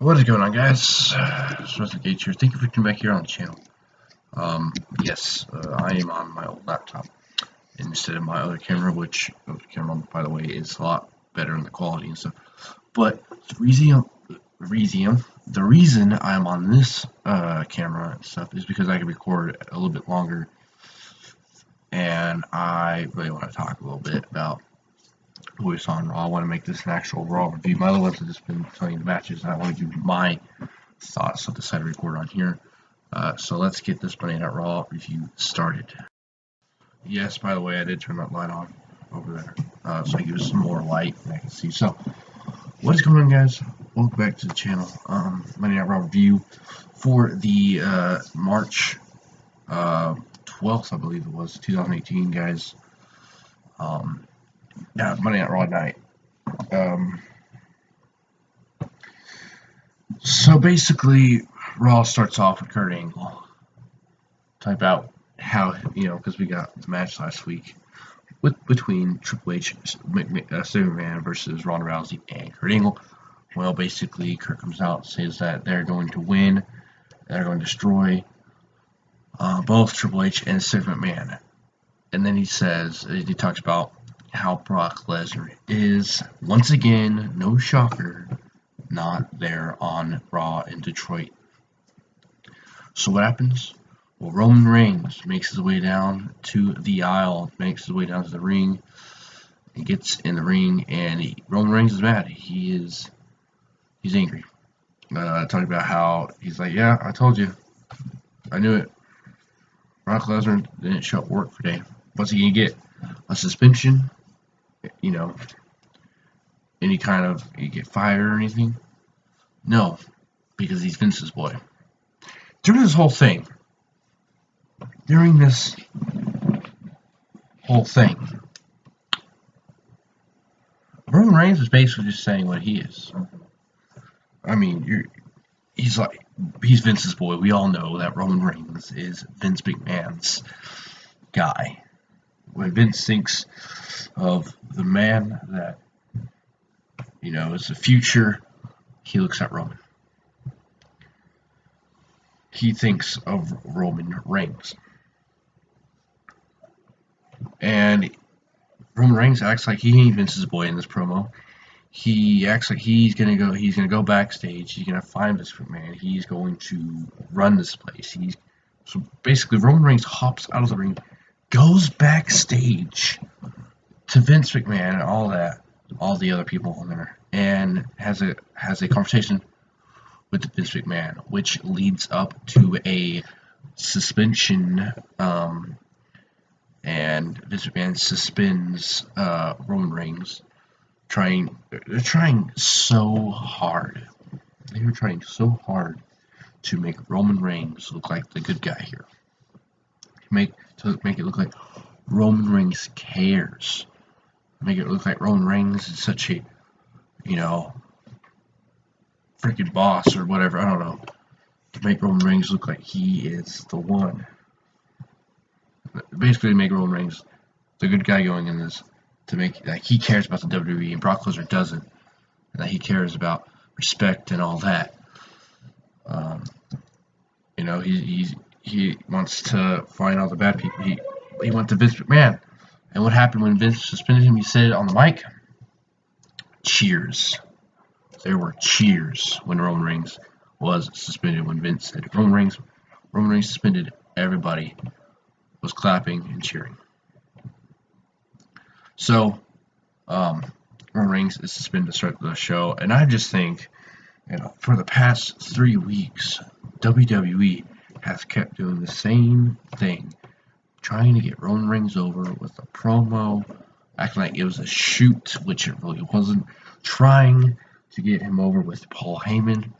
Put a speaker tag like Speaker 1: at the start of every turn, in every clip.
Speaker 1: What is going on, guys? Seth Gage here. Thank you for coming back here on the channel. Yes, I am on my old laptop instead of my other camera, which other camera, by the way, is a lot better in the quality and stuff. But the reason I'm on this camera and stuff is because I can record a little bit longer, and I really want to talk a little bit about who we saw on Raw. I want to make this an actual Raw review. My other ones have just been telling you the matches, and I want to give my thoughts. So I decided to record on here. So let's get this Monday Night Raw review started. Yes, by the way, I did turn that light on over there, so I give us some more light and I can see. So, what is going on, guys? Welcome back to the channel. Monday Night Raw review for the March 12th, I believe it was, 2018, guys. Yeah, Monday Night Raw night. So basically, Raw starts off with Kurt Angle. Talk about how, because we got the match last week between Triple H, McMahon versus Ronda Rousey and Kurt Angle. Well, basically, Kurt comes out and says that they're going to win, they're going to destroy both Triple H and Seth McMahon. And then he talks about how Brock Lesnar is, once again, no shocker, not there on Raw in Detroit. So what happens? Well, Roman Reigns makes his way down to the aisle, makes his way down to the ring. He gets in the ring, and Roman Reigns is mad. He's angry. Talking about how he's like, yeah, I told you. I knew it. Brock Lesnar didn't show up work today. What's he going to get? A suspension? Any kind of, you get fired or anything? No, because he's Vince's boy. During this whole thing, Roman Reigns was basically just saying what he is. I mean, he's Vince's boy. We all know that Roman Reigns is Vince McMahon's guy. When Vince thinks of the man that, is the future, he looks at Roman. He thinks of Roman Reigns. And Roman Reigns acts like he ain't Vince's boy in this promo. He acts like he's gonna go backstage, he's gonna find Vince McMahon, he's going to run this place. So basically Roman Reigns hops out of the ring, goes backstage to Vince McMahon and all the other people on there, and has a conversation with Vince McMahon, which leads up to a suspension, and Vince McMahon suspends Roman Reigns. They're trying so hard. They were trying so hard to make Roman Reigns look like the good guy here. To make it look like Roman Reigns cares. Make it look like Roman Reigns is such a, freaking boss or whatever. I don't know. To make Roman Reigns look like he is the one. Basically, make Roman Reigns the good guy going in this. To make like he cares about the WWE and Brock Lesnar doesn't. And that he cares about respect and all that. He wants to find all the bad people. He went to Vince McMahon. And what happened when Vince suspended him? He said on the mic, cheers. There were cheers when Roman Reigns was suspended. When Vince said Roman Reigns suspended, everybody was clapping and cheering. So, Roman Reigns is suspended to start the show. And I just think, for the past 3 weeks, WWE has kept doing the same thing. Trying to get Roman Reigns over with a promo, acting like it was a shoot, which it really wasn't. Trying to get him over with Paul Heyman,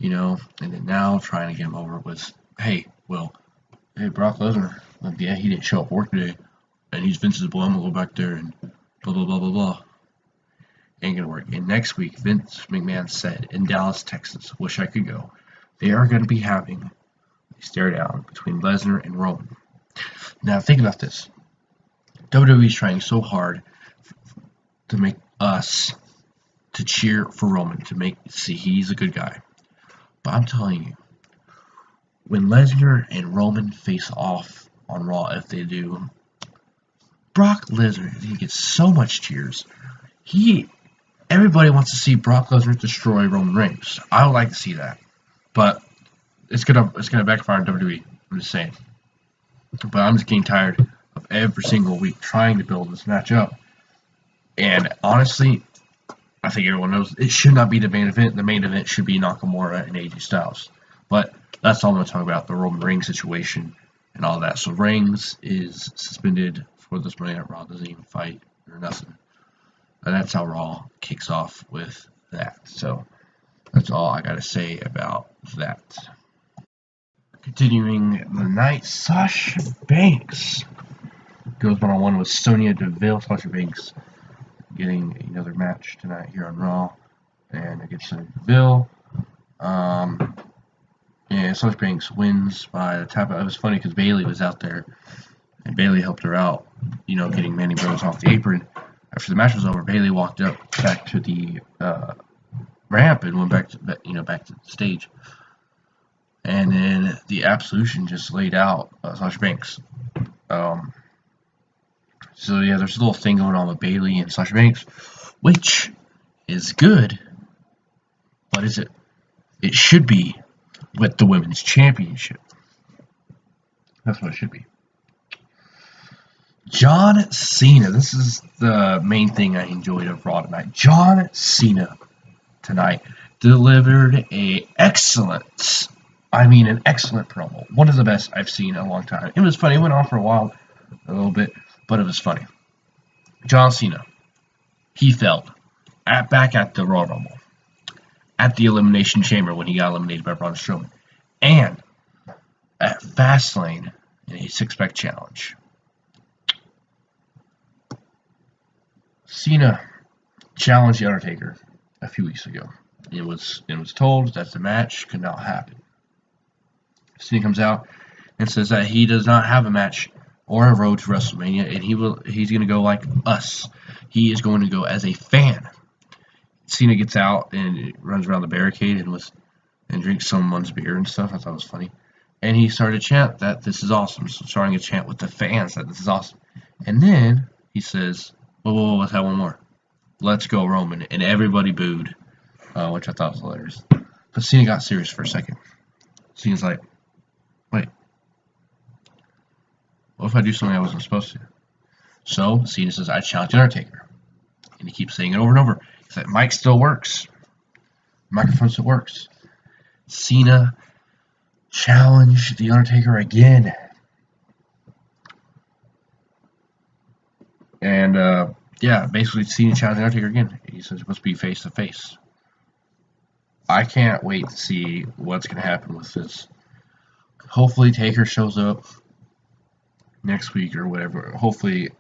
Speaker 1: and then now trying to get him over with, hey, Brock Lesnar, yeah, he didn't show up work today, and he's Vince's boy, I'm gonna go back there and blah, blah, blah, blah, blah. Ain't gonna work. And next week, Vince McMahon said in Dallas, Texas, wish I could go, they are gonna be having a stare down between Lesnar and Roman. Now, think about this. WWE is trying so hard to make us to cheer for Roman, to see he's a good guy. But I'm telling you, when Lesnar and Roman face off on Raw, if they do, Brock Lesnar, he gets so much cheers. Everybody wants to see Brock Lesnar destroy Roman Reigns. I would like to see that, but it's gonna backfire on WWE. I'm just saying. But I'm just getting tired of every single week trying to build this match up. And honestly, I think everyone knows it should not be the main event. The main event should be Nakamura and AJ Styles. But that's all I'm going to talk about, the Roman Reigns situation and all that. So Reigns is suspended for this Monday Night Raw. Doesn't even fight or nothing. And that's how Raw kicks off with that. So that's all I got to say about that. Continuing the night, Sasha Banks goes one-on-one with Sonya Deville. Sasha Banks getting another match tonight here on Raw, and against Sonya Deville. And Sasha Banks wins by a tap. It was funny because Bayley was out there, and Bayley helped her out, getting Manny Rose off the apron. After the match was over, Bayley walked back to the ramp and went back to back to the stage. And then the Absolution just laid out Sasha Banks. So yeah, there's a little thing going on with Bayley and Sasha Banks, which is good, but is it? It should be with the Women's Championship. That's what it should be. John Cena. This is the main thing I enjoyed of Raw tonight. John Cena tonight delivered an excellent promo. One of the best I've seen in a long time. It was funny. It went on for a while, a little bit, but it was funny. John Cena, he failed back at the Royal Rumble, at the Elimination Chamber when he got eliminated by Braun Strowman, and at Fastlane in a six-pack challenge. Cena challenged the Undertaker a few weeks ago. It was told that the match could not happen. Cena comes out and says that he does not have a match or a road to WrestleMania, and he's going to go like us. He is going to go as a fan. Cena gets out and runs around the barricade and drinks someone's beer and stuff. I thought it was funny. And he started to chant that this is awesome. So starting to chant with the fans that this is awesome. And then he says, whoa, let's have one more. Let's go, Roman. And everybody booed, which I thought was hilarious. But Cena got serious for a second. Cena's like, wait. What if I do something I wasn't supposed to? So Cena says, I challenge the Undertaker. And he keeps saying it over and over. He's like, mic still works. Microphone still works. Cena challenged the Undertaker again. And, basically Cena challenged the Undertaker again. He says it's supposed to be face to face. I can't wait to see what's going to happen with this. Hopefully Taker shows up next week or whatever. Hopefully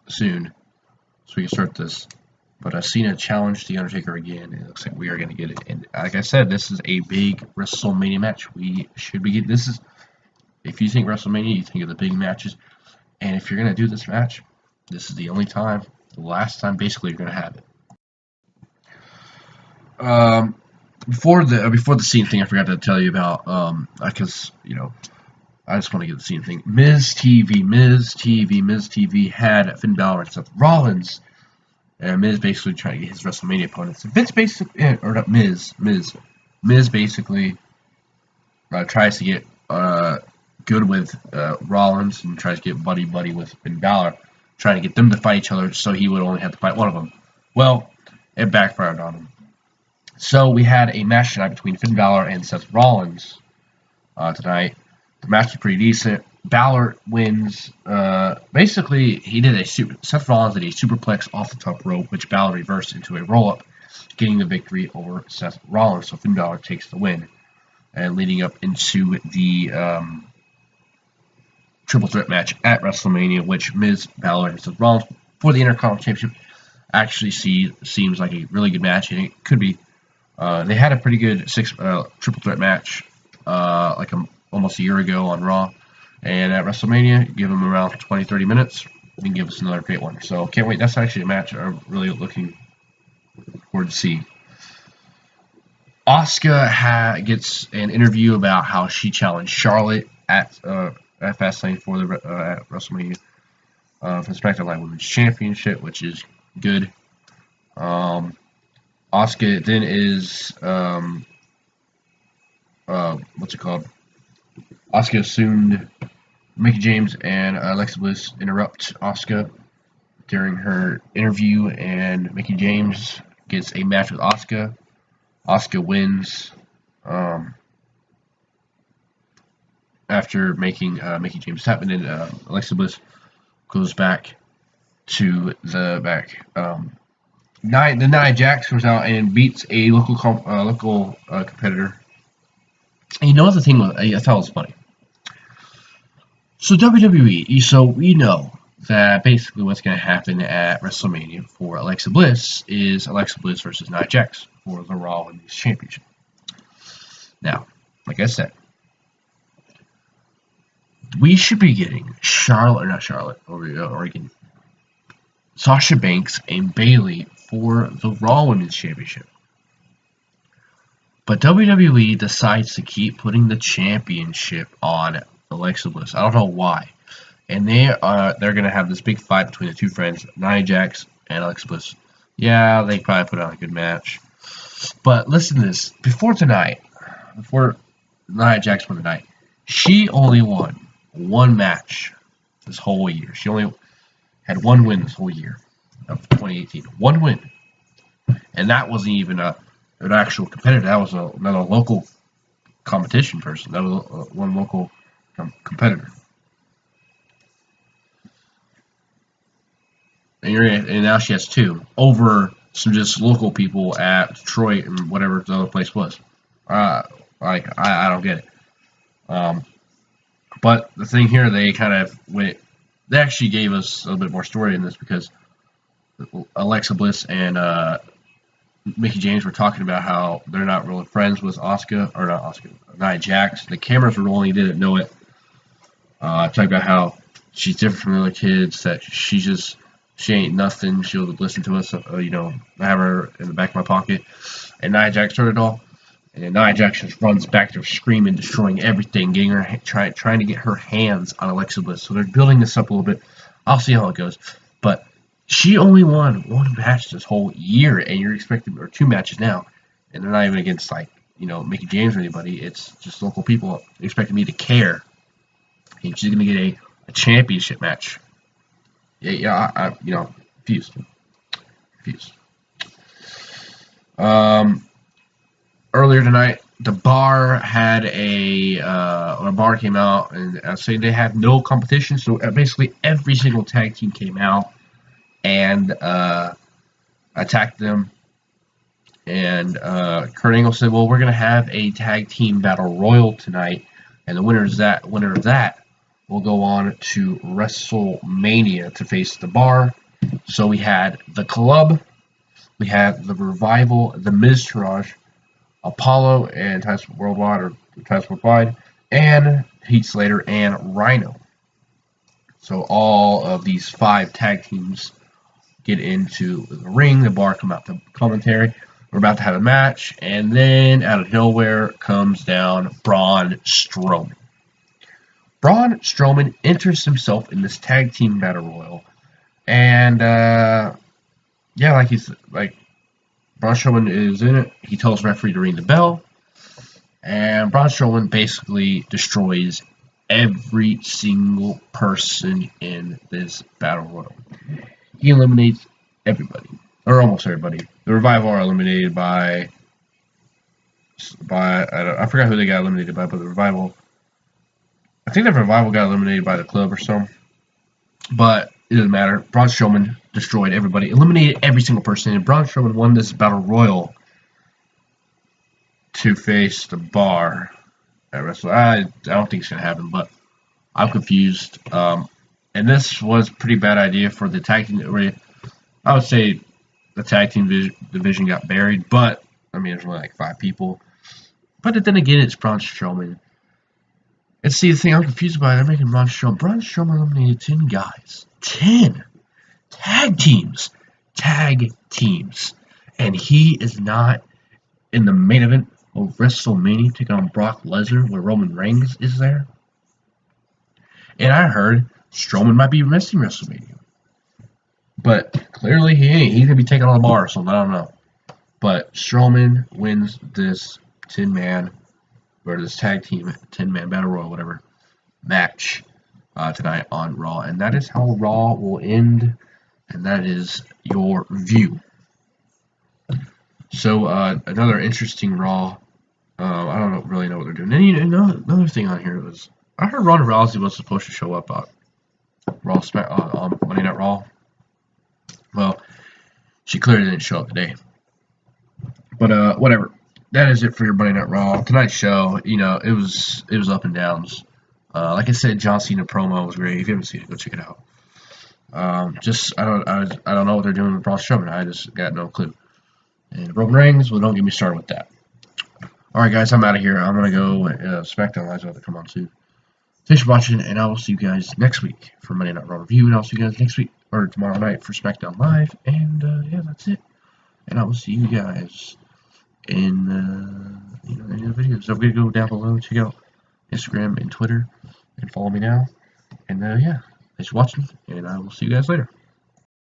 Speaker 1: soon, so we can start this. But Cena challenged the Undertaker again. It looks like we are going to get it. And like I said, this is a big WrestleMania match. We should be getting this. If you think WrestleMania, you think of the big matches. And if you're going to do this match, this is the only time, the last time, basically, you're going to have it. Before the Cena thing, I forgot to tell you about because I just want to get the Cena thing. Miz TV had Finn Balor and Seth Rollins, and Miz basically trying to get his WrestleMania opponents. Miz basically tries to get good with Rollins and tries to get buddy with Finn Balor, trying to get them to fight each other so he would only have to fight one of them. Well, it backfired on him. So we had a match tonight between Finn Balor and Seth Rollins tonight. The match was pretty decent. Balor wins. Basically, Seth Rollins did a superplex off the top rope, which Balor reversed into a roll-up, getting the victory over Seth Rollins. So Finn Balor takes the win, and leading up into the triple threat match at WrestleMania, which Miz, Balor, and Seth Rollins for the Intercontinental Championship actually seems like a really good match, and it could be. They had a pretty good triple threat match almost a year ago on Raw, and at WrestleMania, give them around 20-30 minutes and give us another great one. So can't wait. That's actually a match I'm really looking forward to see. Asuka gets an interview about how she challenged Charlotte at Fastlane for the at WrestleMania for the SmackDown Live Women's Championship, which is good. Asuka then is what's it called? Asuka assumed Mickie James and Alexa Bliss interrupt Asuka during her interview, and Mickie James gets a match with Asuka. Asuka wins after making Mickie James tap, and then Alexa Bliss goes back to the back. Nia Jax comes out and beats a local competitor. And you know what the thing was? I thought it was funny. So WWE, so we know that basically what's going to happen at WrestleMania for Alexa Bliss is Alexa Bliss versus Nia Jax for the Raw Women's Championship. Now, like I said, we should be getting Sasha Banks and Bayley for the Raw Women's Championship. But WWE decides to keep putting the championship on Alexa Bliss. I don't know why. And they're going to have this big fight between the two friends, Nia Jax and Alexa Bliss. Yeah, they probably put on a good match. But listen to this. Before Nia Jax won tonight, she only won one match this whole year. She only had one win this whole year of 2018. One win. And that wasn't even an actual competitor. That was another local competition person. That was one local competitor. And now she has two over some just local people at Detroit and whatever the other place was. I don't get it. But the thing here, they kind of went. They actually gave us a little bit more story in this because Alexa Bliss and Mickie James were talking about how they're not really friends with Nia Jax. The cameras were rolling, didn't know it. Talking about how she's different from the other kids, that she ain't nothing. She'll listen to us, I have her in the back of my pocket. And Nia Jax heard it all. And then Nia Jax just runs back there screaming, destroying everything, trying to get her hands on Alexa Bliss. So they're building this up a little bit. I'll see how it goes. But she only won one match this whole year, and you're expecting, or two matches now, and they're not even against Mickie James or anybody. It's just local people. They're expecting me to care. And she's gonna get a championship match. Yeah, confused. Earlier tonight, the Bar had a Bar came out and saying they have no competition. So basically, every single tag team came out and attacked them. And Kurt Angle said, "Well, we're gonna have a tag team battle royal tonight, and the winner of that will go on to WrestleMania to face the Bar." So we had the Club, we had the Revival, the Miztourage, Apollo, and Titus Worldwide, and Heath Slater and Rhino. So all of these 5 tag teams get into the ring. The Bar come out to commentary. We're about to have a match, and then out of nowhere comes down Braun Strowman. Braun Strowman enters himself in this tag team battle royal, and Braun Strowman is in it. He tells the referee to ring the bell, and Braun Strowman basically destroys every single person in this battle royal. He eliminates everybody, or almost everybody. The Revival are eliminated by I forgot who they got eliminated by, but the Revival. I think the Revival got eliminated by the Club or so. But it doesn't matter. Braun Strowman destroyed everybody, eliminated every single person, and Braun Strowman won this battle royal to face the Bar at WrestleMania. I don't think it's going to happen, but I'm confused. And this was a pretty bad idea for the tag team. I would say the tag team division got buried, but I mean, there's only like 5 people. But then again, it's Braun Strowman. And see, the thing I'm confused about, they're making Braun Strowman. Braun Strowman eliminated 10 guys. 10 tag teams. And he is not in the main event of WrestleMania taking on Brock Lesnar where Roman Reigns is there. And I heard Strowman might be missing WrestleMania. But clearly he ain't. He's going to be taking on the bar or something. I don't know. But Strowman wins this 10-man, or this tag team 10-man battle royal, whatever, match tonight on Raw. And that is how Raw will end. And that is your view. So another interesting Raw. I don't really know what they're doing. And another thing on here was I heard Ronda Rousey was supposed to show up on Monday Night Raw. Well, she clearly didn't show up today. But whatever. That is it for your Monday Night Raw. Tonight's show, it was up and downs. Like I said, John Cena promo was great. If you haven't seen it, go check it out. I don't know what they're doing with Braun Strowman. I just got no clue. And Roman Reigns, well, don't get me started with that. Alright, guys, I'm out of here. I'm going to go. SmackDown Live's about to come on soon. Thanks for watching, and I will see you guys next week for Monday Night Raw review. And I'll see you guys next week, or tomorrow night for SmackDown Live. And, yeah, that's it. And I will see you guys in the videos. Don't forget to go down below, check out Instagram and Twitter, and follow me now. And, yeah, thanks for watching, and I will see you guys later.